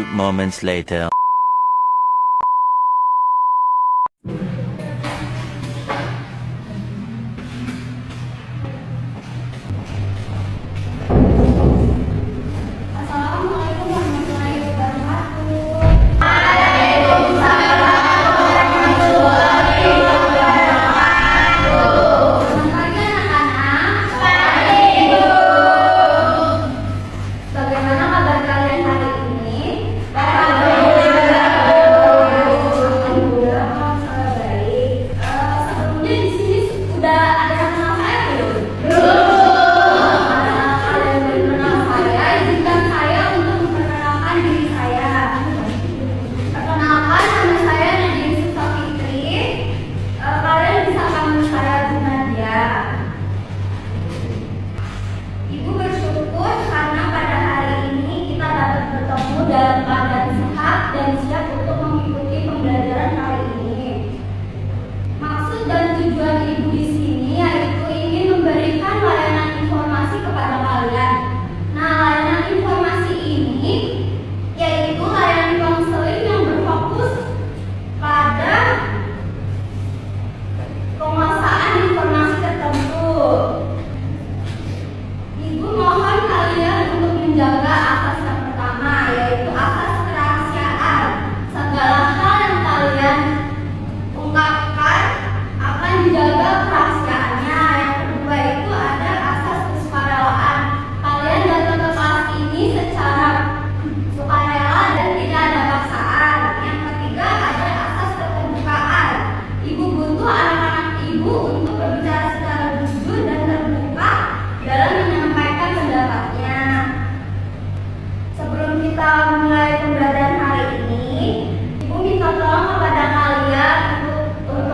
few moments later. Assalamualaikum warahmatullahi wabarakatuh. Selamat pagi anak-anak. Bagaimana kabar kalian hari ini? Alhamdulillah, baik. Sebelumnya di sini sudah ada yang kenal saya belum? Karena kalian belum kenal saya, izinkan saya untuk memperkenalkan diri saya. Perkenalkan, nama saya Nadia Yusuf Fitri. Kalian bisa panggil saya Bu Nadia. Ibu bersyukur karena pada hari ini kita dapat bertemu dalam keadaan sehat dan siap untuk mengikuti pembelajaran hari ini. Maksud dan tujuan Ibu di sini yaitu ingin memberikan layanan informasi kepada kalian. Nah, layanan informasi ini yaitu layanan konseling yang berfokus pada penguasaan informasi tertentu. Ibu mohon kalian untuk menjaga asas yang pertama, yaitu asas kerahasiaan. Segala hal yang kalian ungkapkan akan dijaga kerahasiaannya. Yang kedua itu ada asas kesukarelawan. Kalian datang ke kelas ini secara sukarela dan tidak ada paksaan. Yang ketiga ada asas keterbukaan. Ibu butuh anak-anak ibu untuk berbicara secara jujur dan terbuka dalam menyampaikan pendapatnya. Sebelum kita mulai pembelajaran hari ini, Ibu minta tolong kepada kalian untuk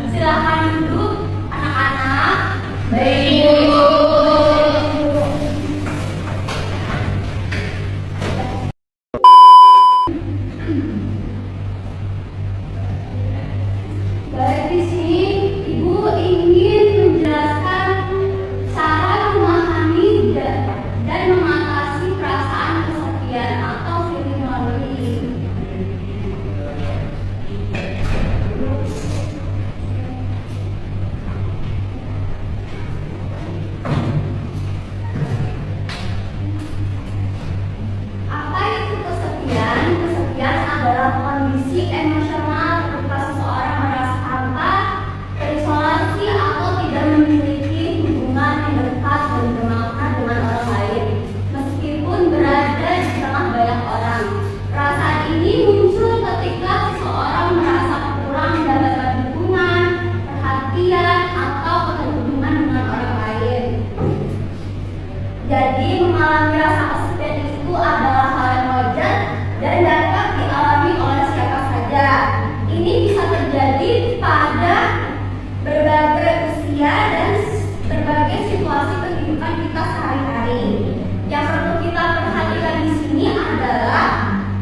Silakan duduk anak-anak. Baik, Ibu. Baik, di sini Ibu ingin menjelaskan cara memahami dan mengatasi perasaan kesepian atau feeling lonely. Apa itu kesepian? Kesepian adalah kondisi emosional ketika seseorang merasa hampa, terisolasi, atau tidak memiliki hubungan yang dekat dan bermakna dengan orang lain, meskipun berada di tengah banyak orang. Perasaan ini muncul ketika seseorang merasa kurang mendapatkan dukungan, perhatian, atau keterhubungan dengan orang lain. Jadi, mengalami rasa kesepian itu adalah hal yang wajar dan dapat dialami oleh siapa saja. Ini bisa terjadi pada berbagai usia dan berbagai situasi kehidupan kita sehari-hari. Yang perlu kita perhatikan di sini adalah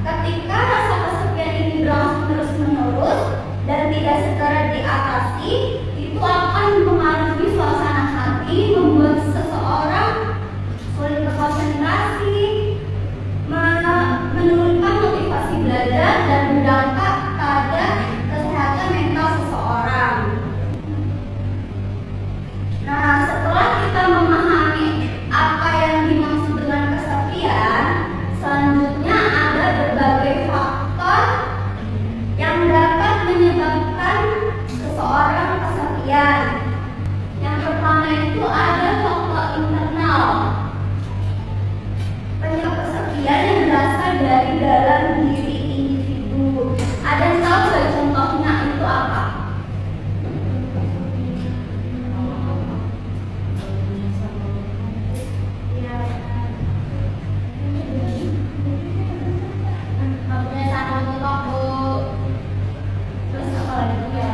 ketika rasa kesepian ini berlangsung terus-menerus dan tidak segera diatasi, itu akan mempengaruhi suasana hati, membuat seseorang sulit berkonsentrasi, menurunkan motivasi belajar, dan berdampak pada kesehatan mental seseorang. Nah, setelah kita memahami apa yang dimaksud dengan kesepian, selanjutnya ada berbagai faktor yang dapat menyebabkan seseorang kesepian. Yang pertama itu ada faktor internal. Penyebab kesepian yang berasal dari dalam diri individu. Ada yang tahu nggak contohnya itu apa? Ya. Nggak punya sarung tutup, Bu. Terus apa lagi ya?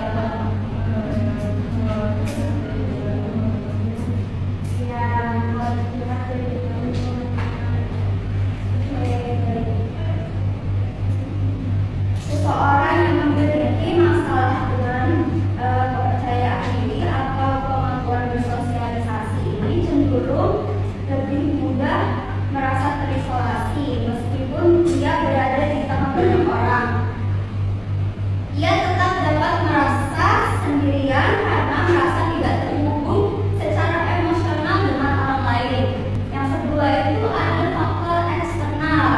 Ya, kalau kita seseorang yang memiliki masalah dengan kepercayaan diri atau kemampuan bersosialisasi ini cenderung lebih mudah merasa terisolasi meskipun dia berada di tengah banyak orang. Ia tetap dapat merasa sendirian karena merasa tidak terhubung secara emosional dengan orang lain. Yang kedua itu ada faktor eksternal.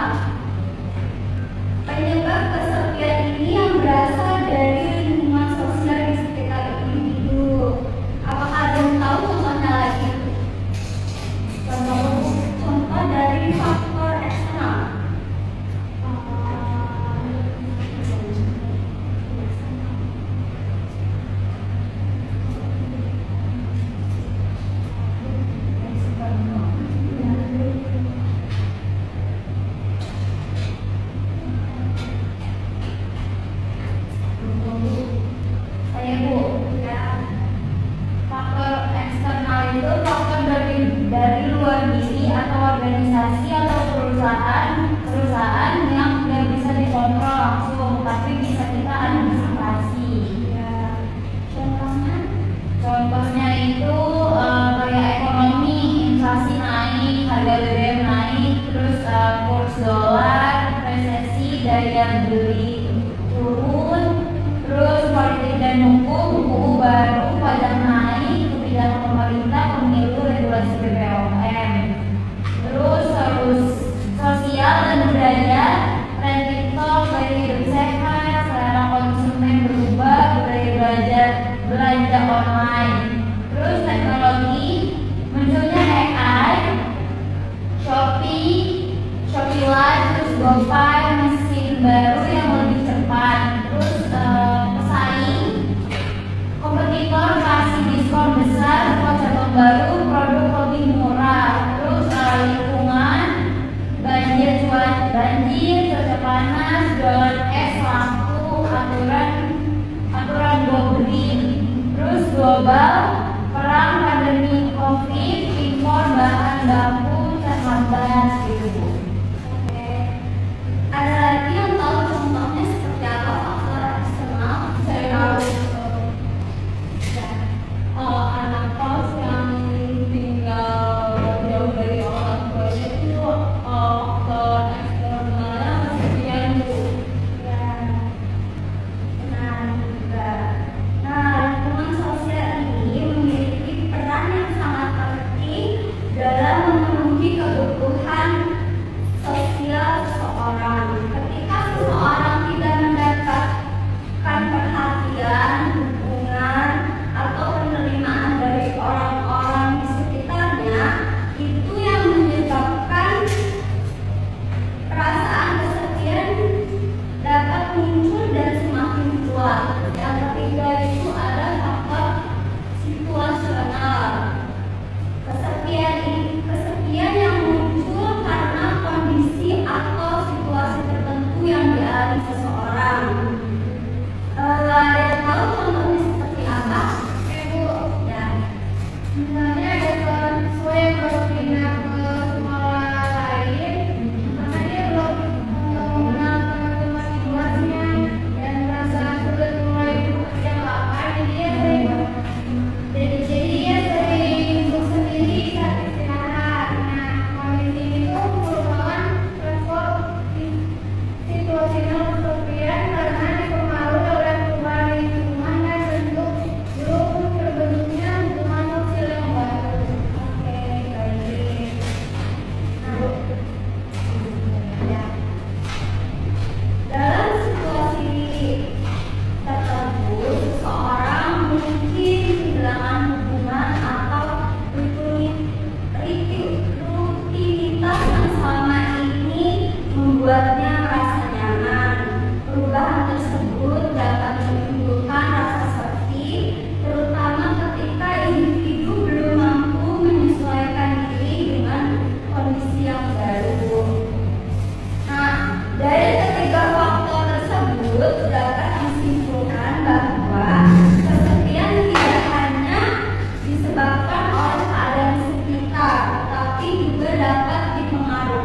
Penyebab kesepian ini yang berasal dari lingkungan sosial di sekitar individu. Apakah ada yang tahu contohnya lagi? Contoh dari faktor eksternal. Saya Bu, ya. Faktor eksternal itu faktor dari luar diri atau organisasi atau perusahaan yang tidak bisa dikontrol langsung, tapi bisa kita antisipasi. Ya. Contohnya itu kayak ekonomi, inflasi naik, harga BBM naik, terus kurs dolar, resesi, daya beli turun, terus politik dan hukum, buku baru, pajak naik, kebijakan pemerintah, pemilu, regulasi BPOM. Terus sosial dan budaya, tren TikTok, gaya hidup sehat, selera konsumen berubah, budaya belanja online. Terus teknologi, munculnya AI, Shopee Live, terus GoPay, mesin baru yang lebih cepat. Terus pesaing, kompetitor kasih diskon besar,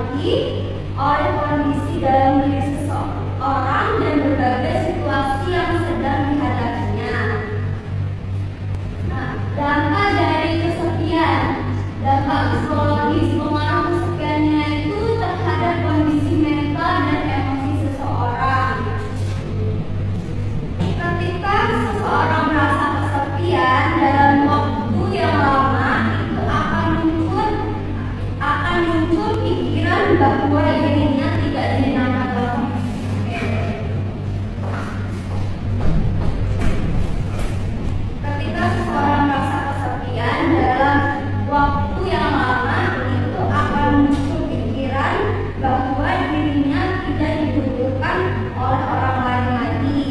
dipengaruhi oleh kondisi dalam diri seseorang dan berbagai situasi yang sedang dihadapinya. Nah, dampak dari kesepian, dampak psikologis pengaruh kesepiannya itu terhadap kondisi mental dan emosi seseorang. Ketika seseorang merasa kesepian dalam waktu yang lama, itu akan muncul pikiran bahwa dirinya tidak dikenal dalam. Ketika seseorang merasa kesepian dalam waktu yang lama, itu akan muncul pikiran bahwa dirinya tidak dibutuhkan oleh orang lain lagi.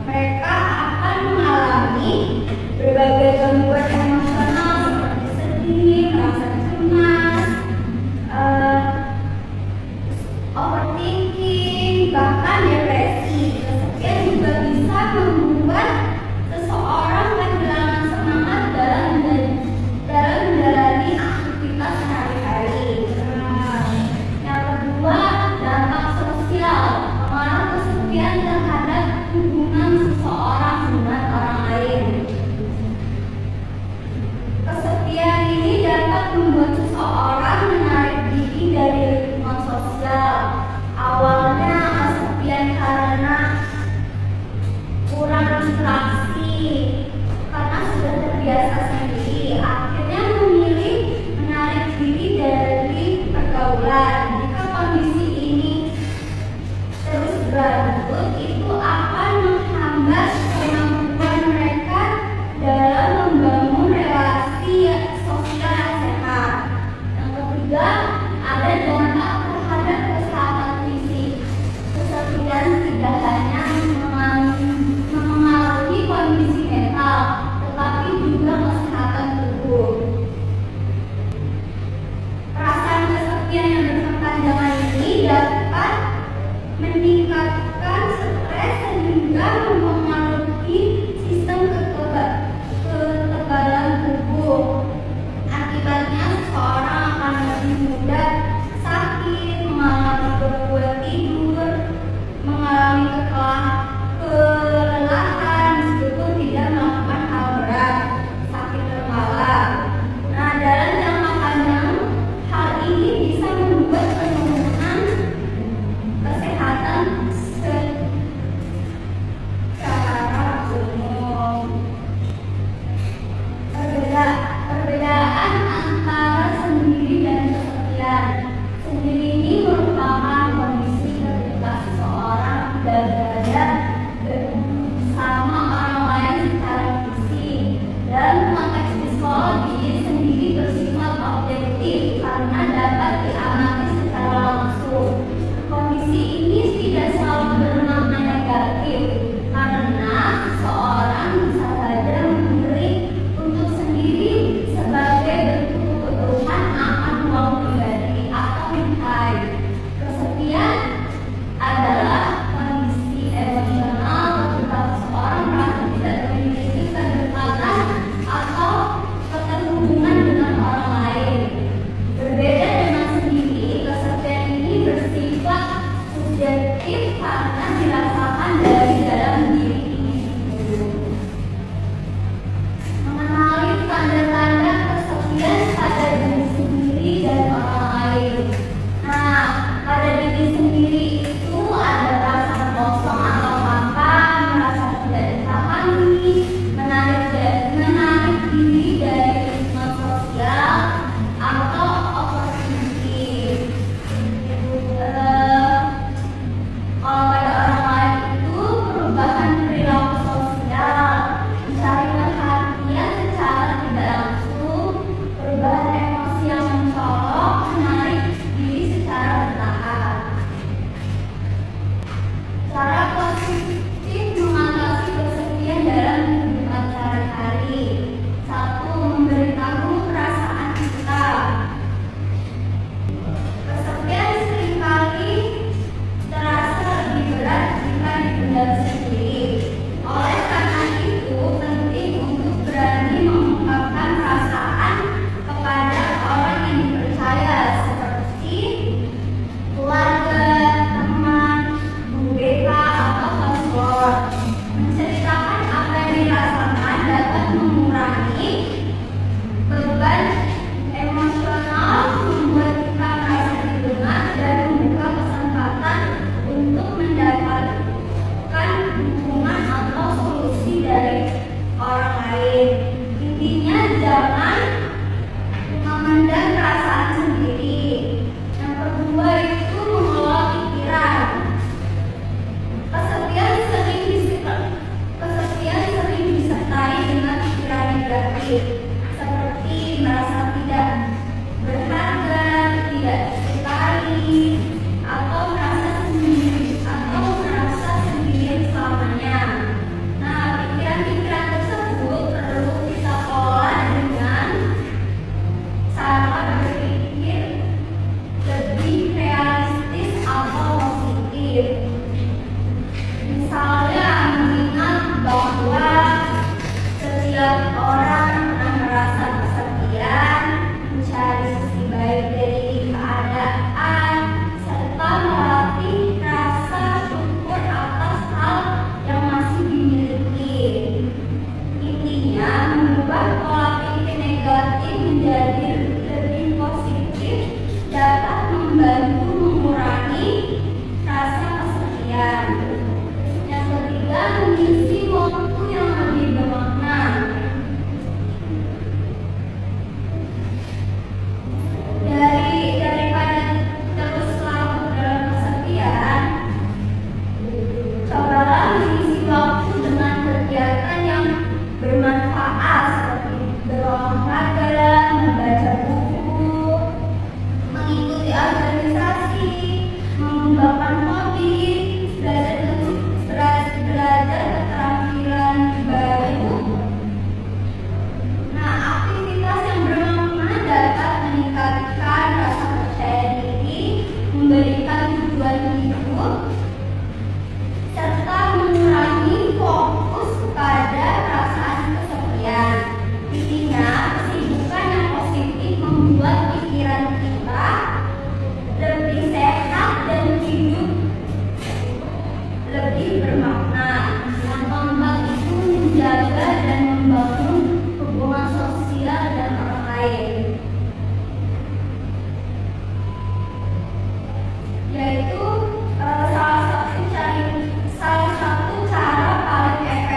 Mereka akan mengalami berbagai gangguan emosional seperti sedih, merasa cemas, overthinking, sekali atau merasa sendiri selamanya. Nah, pikiran-pikiran tersebut perlu kita kelola dengan cara berpikir lebih realistis atau positif. Misalnya, mengingat bahwa setiap orang pernah merasa kesepian, mencari sisi baik dari keadaan, serta melatih rasa syukur atas hal yang masih dimiliki. Intinya, mengubah pola pikir negatif menjadi lebih positif dapat membantu mengurangi rasa kesepian. Yang ketiga, mengisi waktu yang lebih bermakna. Daripada terus larut dalam kesepian, cobalah mengisi waktu dengan kegiatan yang bermanfaat seperti berolahraga, membaca buku, mengikuti organisasi, mengembangkan hobi, belajar keterampilan baru. Nah, aktivitas yang bermakna dapat meningkatkan rasa percaya diri, memberikan tujuan hidup, serta mengurangi fokus pada perasaan kesepian. Intinya, kesibukan yang positif membuat pikiran kita lebih sehat dan hidup lebih bermakna. Yang keempat itu menjaga dan membangun hubungan sosial dan orang lain, yaitu salah satu cara paling efektif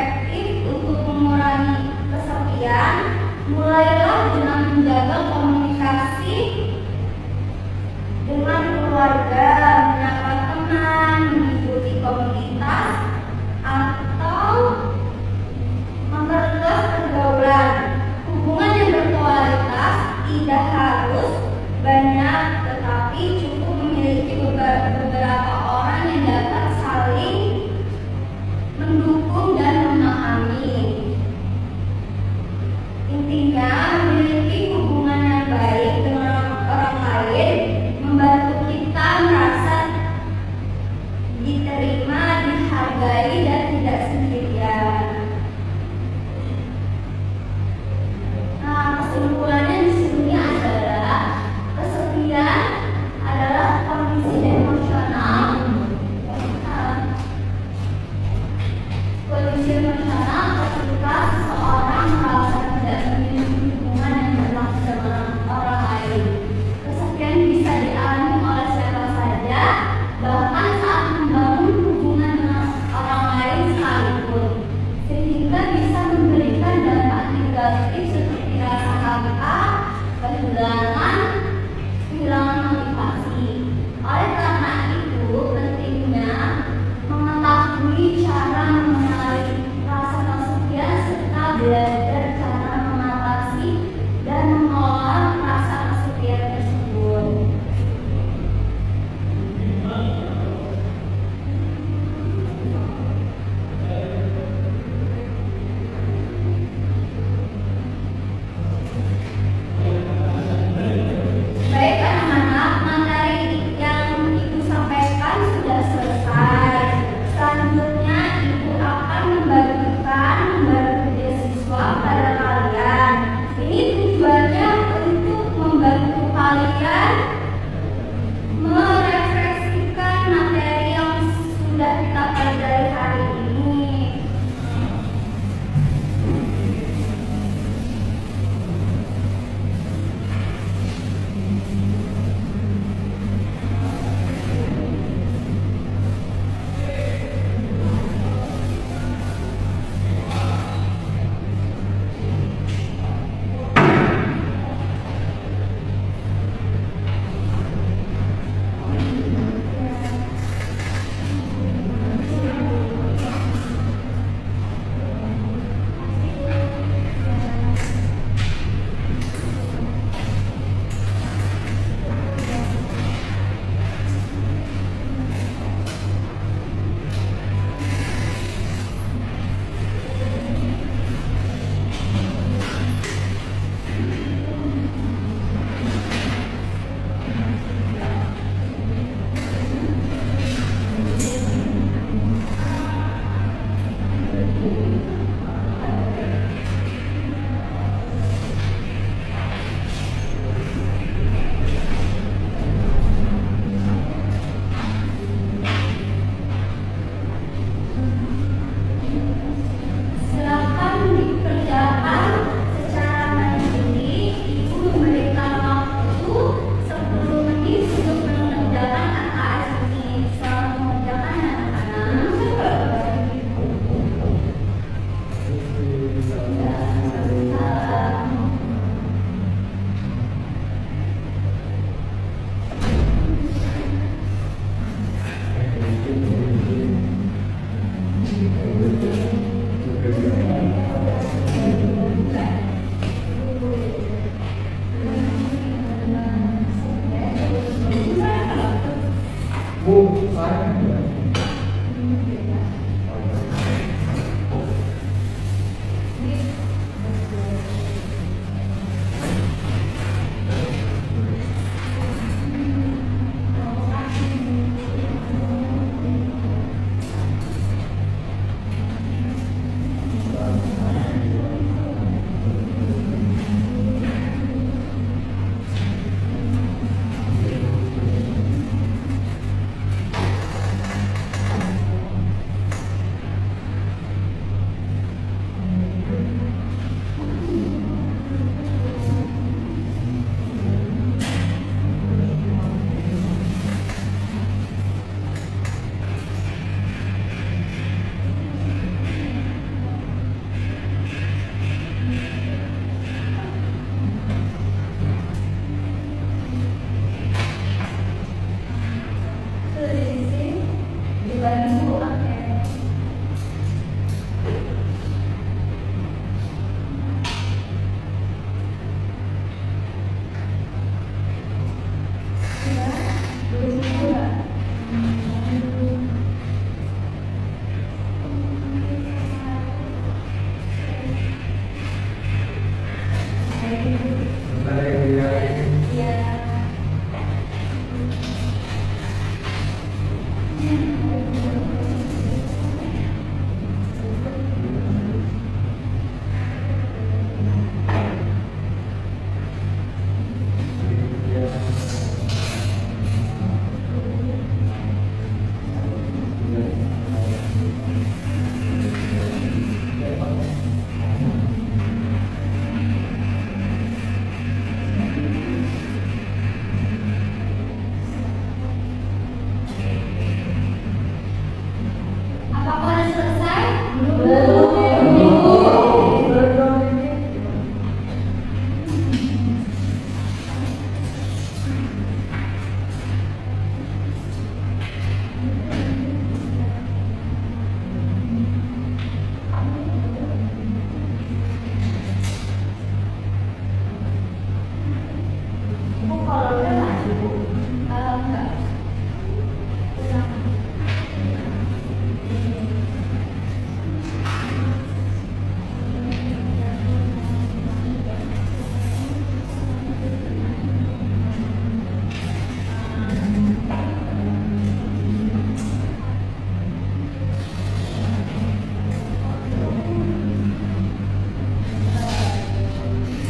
Bu, saya. Apakah sudah selesai? Bu, kalau udah maju, Bu. Kalau enggak, ulang.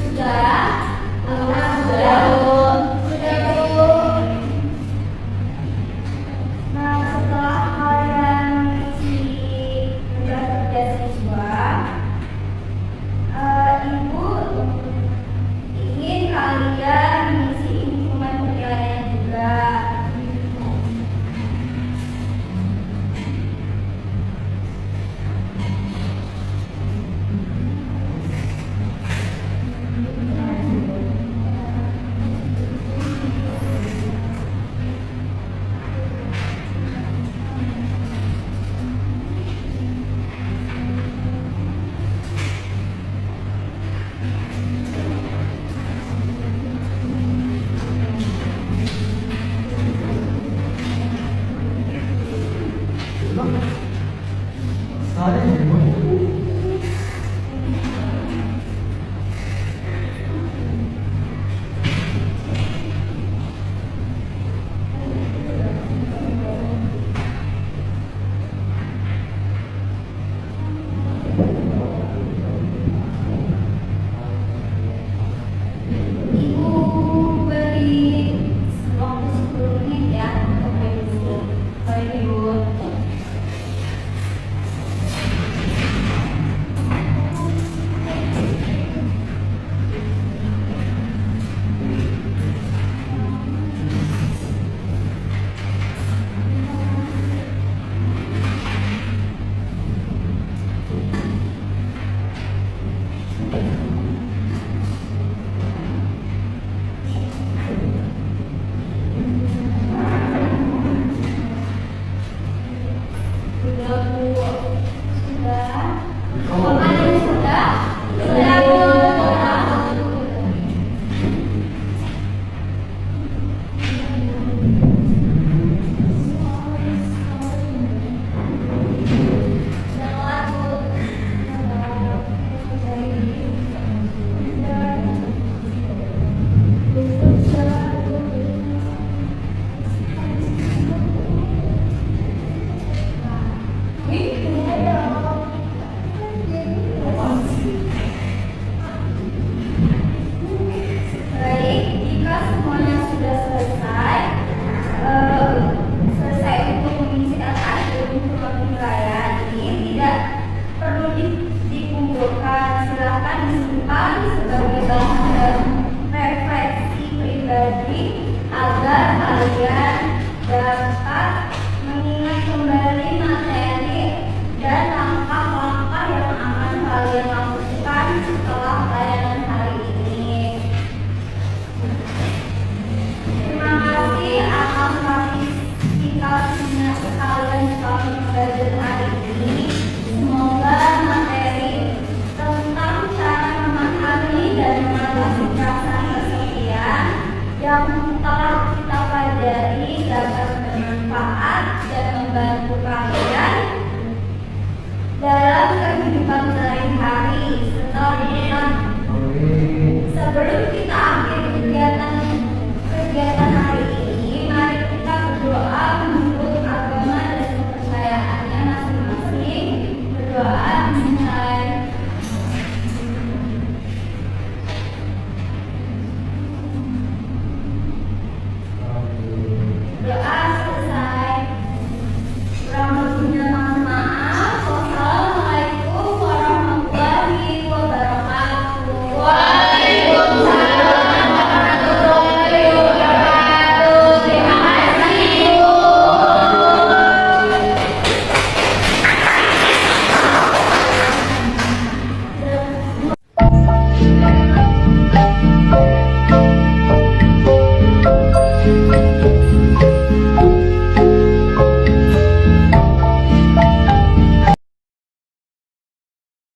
Sudah? Sudah, Bu. Sudah, Bu. Nah, setelah kalian mengisi tugas kerja siswa, Ibu ingin kalian mengisi instrumen penilaian juga. Saya di mana? Ibu beri waktu 10 menit ya untuk review. Baik, Ibu. dan